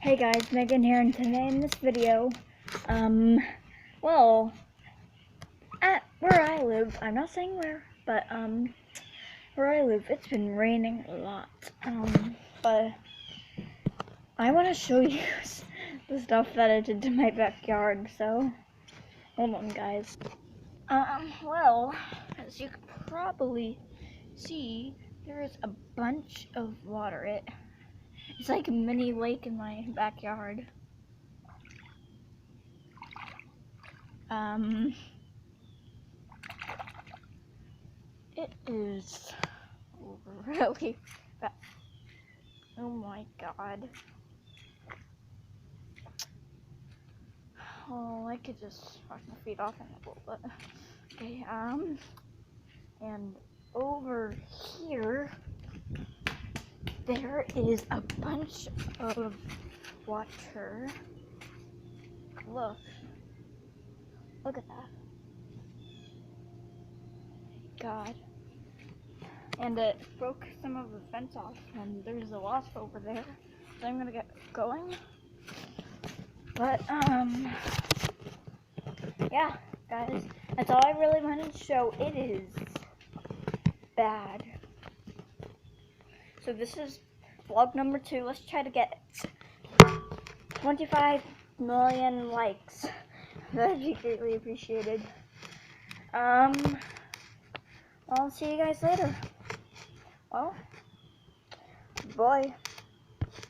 Hey guys, Megan here, and today in this video, at where I live, I'm not saying where, but, where I live, it's been raining a lot, but I want to show you the stuff that I did to my backyard, so, hold on guys. As you can probably see, there is a bunch of water. It's like a mini lake in my backyard. It is really bad. Oh my god. Oh, I could just wash my feet off in a little bit. Okay, and over here, there is a bunch of water. Look at that. God. And it broke some of the fence off, and there's a wasp over there, so I'm gonna get going. But, yeah, guys, that's all I really wanted to show. It is bad. So this is vlog number 2. Let's try to get 25 million likes. That'd be greatly appreciated. I'll see you guys later. Well, bye.